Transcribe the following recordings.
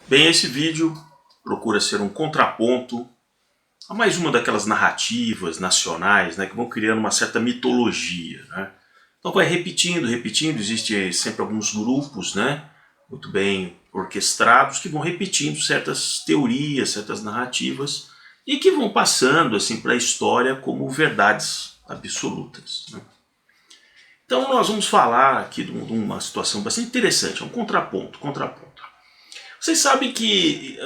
Bem, esse vídeo procura ser um contraponto a mais uma daquelas narrativas nacionais, né, que vão criando uma certa mitologia, né? Então vai repetindo, existem sempre alguns grupos, né, muito bem orquestrados que vão repetindo certas teorias, certas narrativas e que vão passando assim para a história como verdades absolutas, né? Então nós vamos falar aqui de uma situação bastante interessante, um contraponto. Vocês sabem que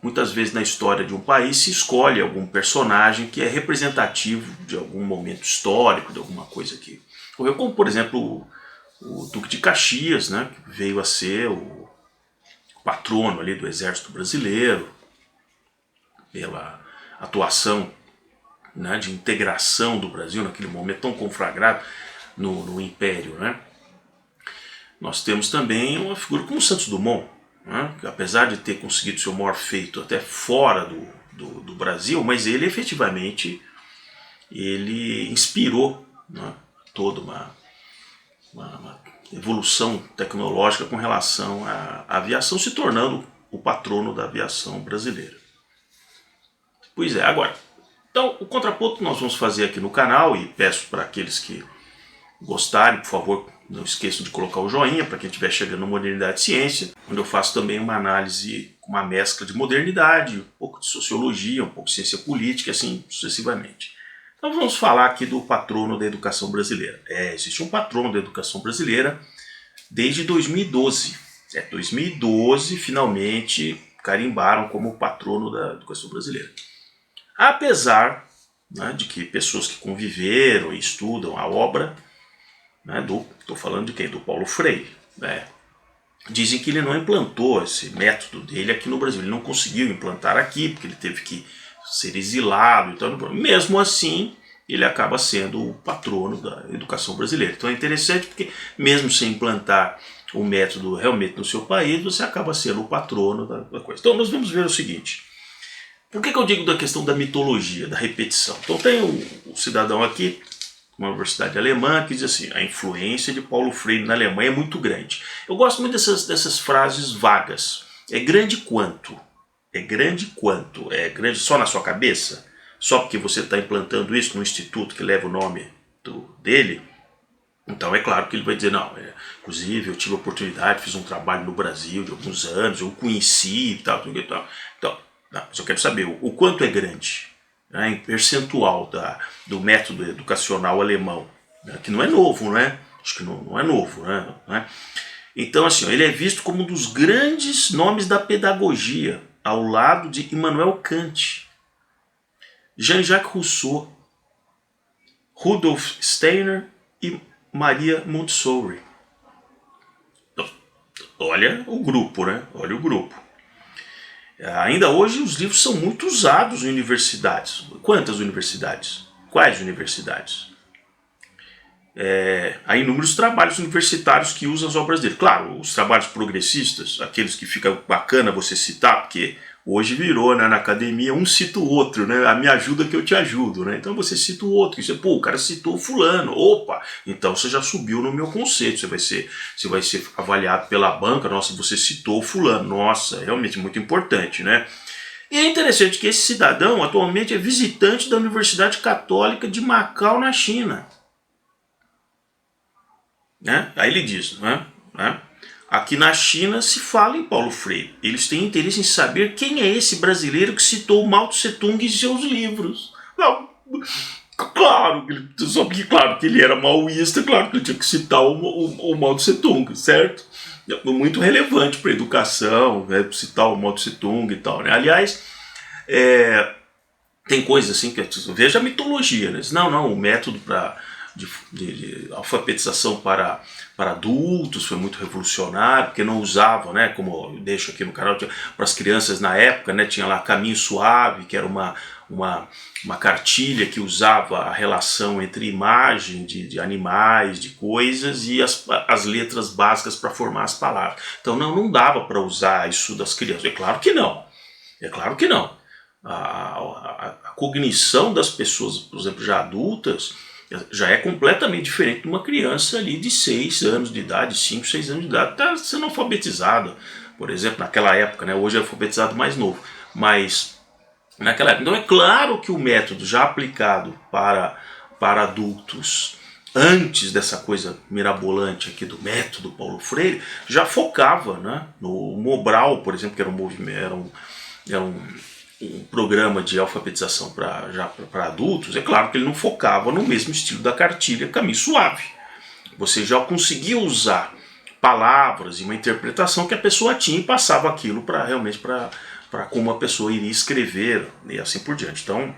muitas vezes na história de um país se escolhe algum personagem que é representativo de algum momento histórico, de alguma coisa que ocorreu, como por exemplo o Duque de Caxias, né, que veio a ser o patrono ali do Exército Brasileiro, pela atuação, né, de integração do Brasil naquele momento tão conflagrado no Império, né? Nós temos também uma figura como Santos Dumont, né, que apesar de ter conseguido seu maior feito até fora do Brasil, mas ele efetivamente inspirou, né, toda uma evolução tecnológica com relação à aviação, se tornando o patrono da aviação brasileira. Pois é, agora, então o contraponto que nós vamos fazer aqui no canal, e peço para aqueles que gostarem, por favor, não esqueçam de colocar o joinha para quem estiver chegando no Modernidade e Ciência, onde eu faço também uma análise, uma mescla de modernidade, um pouco de sociologia, um pouco de ciência política, assim sucessivamente. Então vamos falar aqui do patrono da educação brasileira. Existe um patrono da educação brasileira desde 2012. 2012 finalmente carimbaram como patrono da educação brasileira. Apesar, né, de que pessoas que conviveram e estudam a obra, né, estou falando de quem? Do Paulo Freire, né, dizem que ele não implantou esse método dele aqui no Brasil. Ele não conseguiu implantar aqui, porque ele teve que ser exilado. Então, mesmo assim, ele acaba sendo o patrono da educação brasileira. Então é interessante porque, mesmo sem implantar o método realmente no seu país, você acaba sendo o patrono da coisa. Então nós vamos ver o seguinte. Por que eu digo da questão da mitologia, da repetição? Então tem um cidadão aqui, uma universidade alemã, que diz assim: a influência de Paulo Freire na Alemanha é muito grande. Eu gosto muito dessas frases vagas. É grande quanto? É grande quanto? É grande só na sua cabeça? Só porque você está implantando isso no instituto que leva o nome dele? Então é claro que ele vai dizer, não, inclusive eu tive a oportunidade, fiz um trabalho no Brasil de alguns anos, eu o conheci e tal, tudo e tal. Então, não, mas eu quero saber o quanto é grande, né, em percentual do método educacional alemão, né, que não é novo, né? Acho que não é novo, né? Então, assim, ele é visto como um dos grandes nomes da pedagogia, ao lado de Immanuel Kant, Jean-Jacques Rousseau, Rudolf Steiner e Maria Montessori. Olha o grupo, né? Olha o grupo. Ainda hoje os livros são muito usados em universidades. Quantas universidades? Quais universidades? Há inúmeros trabalhos universitários que usam as obras dele. Claro, os trabalhos progressistas, aqueles que fica bacana você citar, porque hoje virou, né, na academia, um cita o outro, né? A me ajuda que eu te ajudo, né? Então você cita o outro, você, pô, o cara citou fulano, opa, então você já subiu no meu conceito, você vai ser avaliado pela banca, nossa, você citou fulano, nossa, realmente muito importante, né? E é interessante que esse cidadão atualmente é visitante da Universidade Católica de Macau, na China. Né? Aí ele diz, né? Aqui na China se fala em Paulo Freire. Eles têm interesse em saber quem é esse brasileiro que citou Mao Tse Tung em seus livros. Não, claro que ele era maoísta, claro que ele tinha que citar o Mao Tse Tung, certo? Muito relevante para a educação, né, citar o Mao Tse Tung e tal, né? Aliás, tem coisas assim que veja a mitologia, né? Não, o método de alfabetização para adultos foi muito revolucionário, porque não usavam, né, como eu deixo aqui no canal, para as crianças na época, né, tinha lá Caminho Suave, que era uma cartilha que usava a relação entre imagem de animais, de coisas, e as letras básicas para formar as palavras. Então não dava para usar isso das crianças. É claro que não. A cognição das pessoas, por exemplo, já adultas, já é completamente diferente de uma criança ali de 6 anos de idade, 5, 6 anos de idade, está sendo alfabetizada por exemplo, naquela época, né? Hoje é alfabetizado mais novo, mas naquela época. Então é claro que o método já aplicado para adultos, antes dessa coisa mirabolante aqui do método Paulo Freire, já focava, né, no Mobral, por exemplo, que era um movimento, era um programa de alfabetização para adultos. É claro que ele não focava no mesmo estilo da cartilha Caminho Suave. Você já conseguia usar palavras e uma interpretação que a pessoa tinha e passava aquilo para realmente para como a pessoa iria escrever e assim por diante. Então,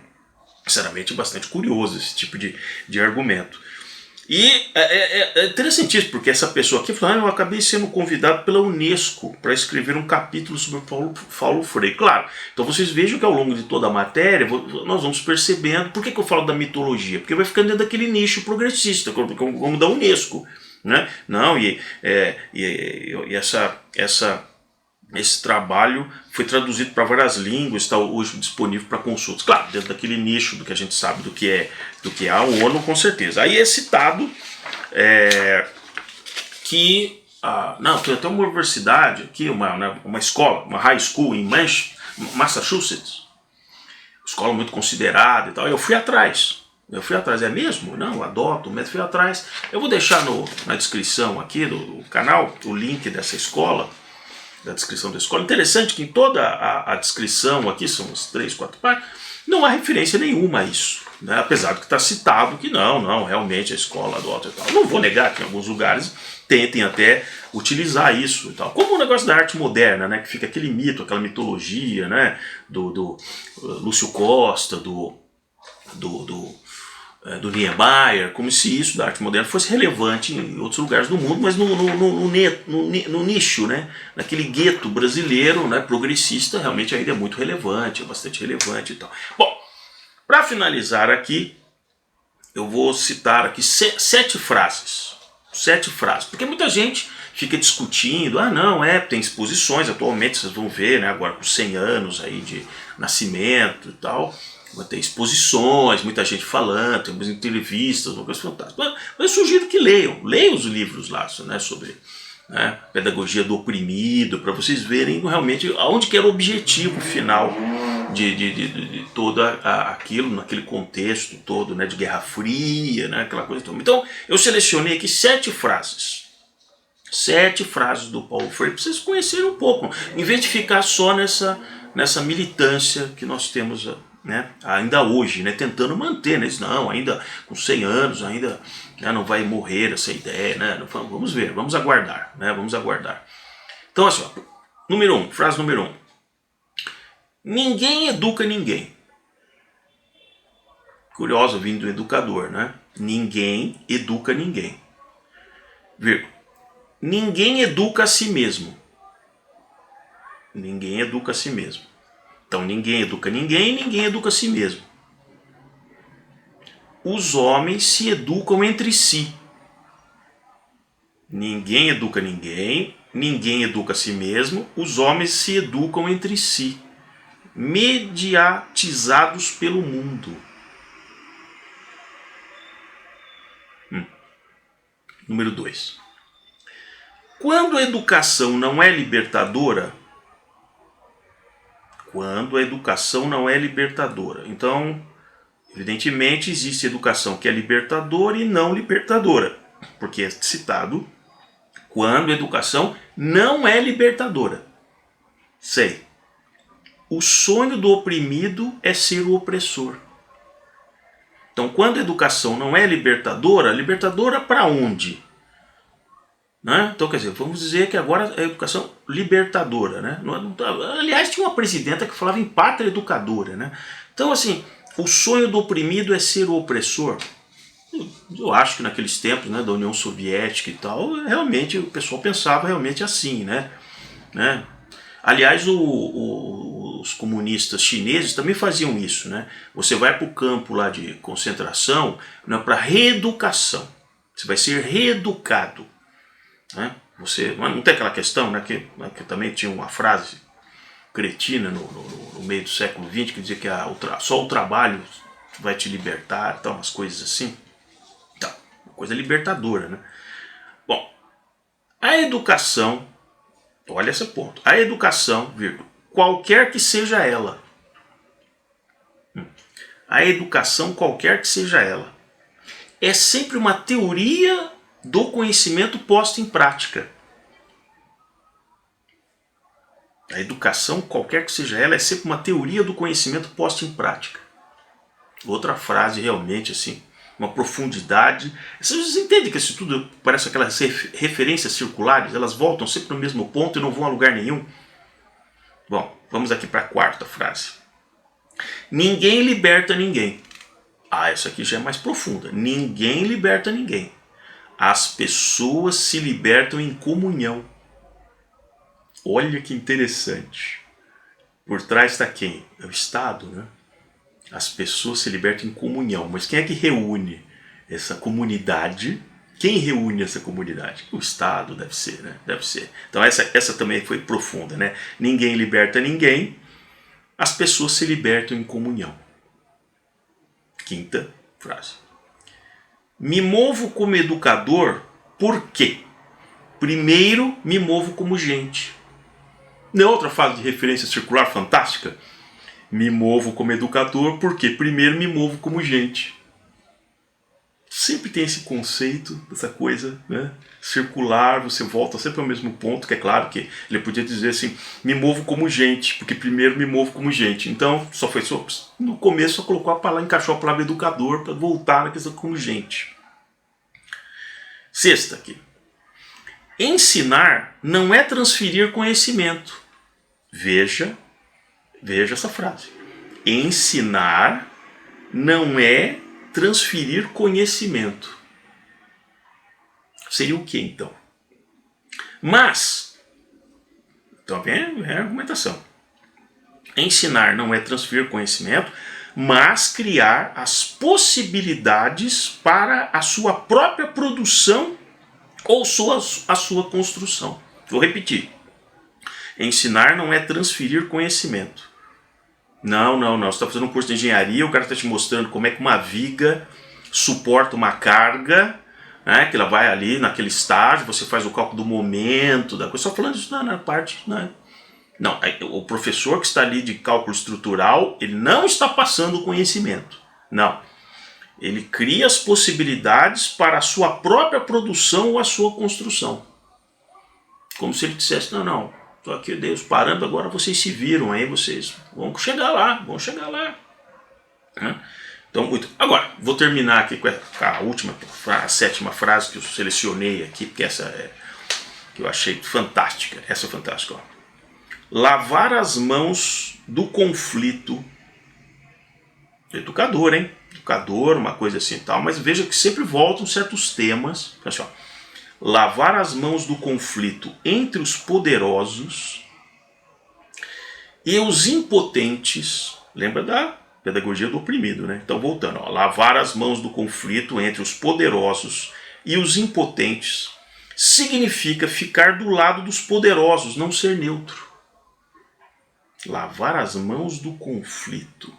sinceramente, é bastante curioso esse tipo de argumento. E é interessantíssimo, porque essa pessoa aqui falou: eu acabei sendo convidado pela Unesco para escrever um capítulo sobre Paulo Freire. Claro, então vocês vejam que ao longo de toda a matéria nós vamos percebendo. Por que eu falo da mitologia? Porque vai ficando dentro daquele nicho progressista, como da Unesco, né? Não, esse trabalho foi traduzido para várias línguas, está hoje disponível para consultas. Claro, dentro daquele nicho do que a gente sabe do que é a ONU, com certeza. Aí é citado que tem até uma universidade aqui, uma escola, uma high school em Massachusetts, escola muito considerada e tal. Eu fui atrás, é mesmo? Não, adoto, mas fui atrás. Eu vou deixar na descrição aqui do canal o link dessa escola, da descrição da escola. Interessante que em toda a descrição aqui, são uns 3, 4 páginas, não há referência nenhuma a isso, né? Apesar de que está citado que não, realmente a escola adota e tal. Não vou negar que em alguns lugares tentem até utilizar isso e tal. Como o negócio da arte moderna, né? Que fica aquele mito, aquela mitologia, né? Do Lúcio Costa, do Niemeyer, como se isso da arte moderna fosse relevante em outros lugares do mundo, mas no nicho, né? Naquele gueto brasileiro, né, progressista, realmente ainda é muito relevante, é bastante relevante e tal. Bom, para finalizar aqui, eu vou citar aqui 7 frases. 7 frases, porque muita gente fica discutindo, tem exposições atualmente, vocês vão ver, né, agora com 100 anos aí de nascimento e tal, vai ter exposições, muita gente falando, temos entrevistas, uma coisa fantástica. Mas eu sugiro que leiam os livros lá, né, sobre, né, pedagogia do oprimido, para vocês verem realmente aonde que era o objetivo final de todo aquilo, naquele contexto todo, né, de Guerra Fria, né, aquela coisa toda. Então, eu selecionei aqui 7 frases. 7 frases do Paulo Freire, para vocês conhecerem um pouco, em vez de ficar só nessa militância que nós temos, né, ainda hoje, né, tentando manter, né, ainda com 100 anos, ainda, né, não vai morrer essa ideia, né, vamos ver, vamos aguardar, né, vamos aguardar. Então, assim, frase número 1. Ninguém educa ninguém. Curioso, vindo do educador, né? Ninguém educa ninguém. Vírgula. Ninguém educa a si mesmo. Ninguém educa a si mesmo. Então, ninguém educa ninguém, ninguém educa a si mesmo. Os homens se educam entre si. Ninguém educa ninguém, ninguém educa a si mesmo, os homens se educam entre si, mediatizados pelo mundo. Número 2. Quando a educação não é libertadora, então, evidentemente, existe educação que é libertadora e não libertadora, porque é citado quando a educação não é libertadora. Sei. O sonho do oprimido é ser o opressor. Então, quando a educação não é libertadora para onde? Né? Então, quer dizer, vamos dizer que agora é a educação libertadora, né? Aliás, tinha uma presidenta que falava em pátria educadora, né? Então, assim, o sonho do oprimido é ser o opressor. Eu acho que naqueles tempos, né, da União Soviética e tal, realmente o pessoal pensava realmente assim, né? Aliás, os comunistas chineses também faziam isso, né? Você vai para o campo lá de concentração, né, para reeducação. Você vai ser reeducado. Né? Não tem aquela questão, né, que também tinha uma frase cretina no meio do século XX que dizia que só o trabalho vai te libertar, então, umas coisas assim. Então, uma coisa libertadora, né? Bom, a educação, olha esse ponto, a educação, vírgula, qualquer que seja ela, a educação, qualquer que seja ela, é sempre uma teoria do conhecimento posta em prática. A educação, qualquer que seja ela, é sempre uma teoria do conhecimento posta em prática. Outra frase realmente assim, uma profundidade. Vocês entendem que isso tudo parece aquelas referências circulares, elas voltam sempre no mesmo ponto e não vão a lugar nenhum? Bom, vamos aqui para a quarta frase. Ninguém liberta ninguém. Essa aqui já é mais profunda. Ninguém liberta ninguém. As pessoas se libertam em comunhão. Olha que interessante. Por trás está quem? É o Estado, né? As pessoas se libertam em comunhão. Mas quem é que reúne essa comunidade? Quem reúne essa comunidade? O Estado, deve ser, né? Deve ser. Então essa também foi profunda, né? Ninguém liberta ninguém. As pessoas se libertam em comunhão. Quinta frase. Me movo como educador por quê? Primeiro, me movo como gente. Não é outra frase de referência circular fantástica? Me movo como educador porque primeiro me movo como gente. Sempre tem esse conceito, essa coisa, né, circular, você volta sempre ao mesmo ponto, que é claro que ele podia dizer assim, me movo como gente, porque primeiro me movo como gente. Então, no começo só colocou a palavra, encaixou a palavra educador para voltar na questão como gente. Sexta aqui. Ensinar não é transferir conhecimento. Veja essa frase. Ensinar não é transferir conhecimento. Seria o que então? Mas, então vem a argumentação. Ensinar não é transferir conhecimento, mas criar as possibilidades para a sua própria produção ou a sua construção. Vou repetir. Ensinar não é transferir conhecimento. Não. Você está fazendo um curso de engenharia, o cara está te mostrando como é que uma viga suporta uma carga, né, que ela vai ali naquele estágio, você faz o cálculo do momento, da coisa. Só falando isso na parte... Né? Não, o professor que está ali de cálculo estrutural, ele não está passando o conhecimento. Não. Ele cria as possibilidades para a sua própria produção ou a sua construção. Como se ele dissesse, não, estou aqui, Deus, parando, agora vocês se viram aí, vocês vão chegar lá. Então, muito. Agora, vou terminar aqui com a sétima frase que eu selecionei aqui, porque essa é que eu achei fantástica. Essa é fantástica, ó. Lavar as mãos do conflito. Educador, hein? Educador, uma coisa assim e tal, mas veja que sempre voltam certos temas. Assim, ó. Lavar as mãos do conflito entre os poderosos e os impotentes. Lembra da pedagogia do oprimido, né? Então, voltando, ó, lavar as mãos do conflito entre os poderosos e os impotentes significa ficar do lado dos poderosos, não ser neutro. Lavar as mãos do conflito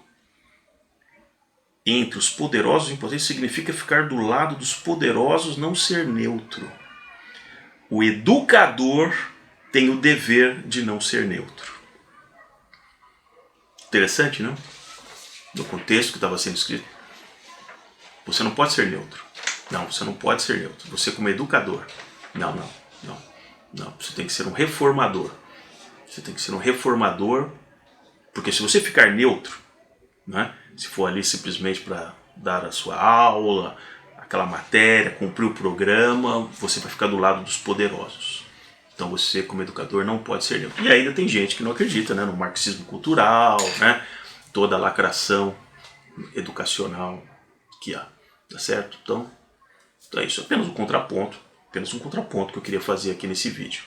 entre os poderosos e impotentes significa ficar do lado dos poderosos, não ser neutro. O educador tem o dever de não ser neutro. Interessante, não? No contexto que estava sendo escrito. Você não pode ser neutro. Não, você não pode ser neutro. Você como educador. Não. Você tem que ser um reformador. Você tem que ser um reformador, porque se você ficar neutro, né, se for ali simplesmente para dar a sua aula, aquela matéria, cumprir o programa, você vai ficar do lado dos poderosos. Então você, como educador, não pode ser neutro. E ainda tem gente que não acredita, né, no marxismo cultural, né, toda a lacração educacional que há. Tá certo? Então é isso. Apenas um contraponto que eu queria fazer aqui nesse vídeo.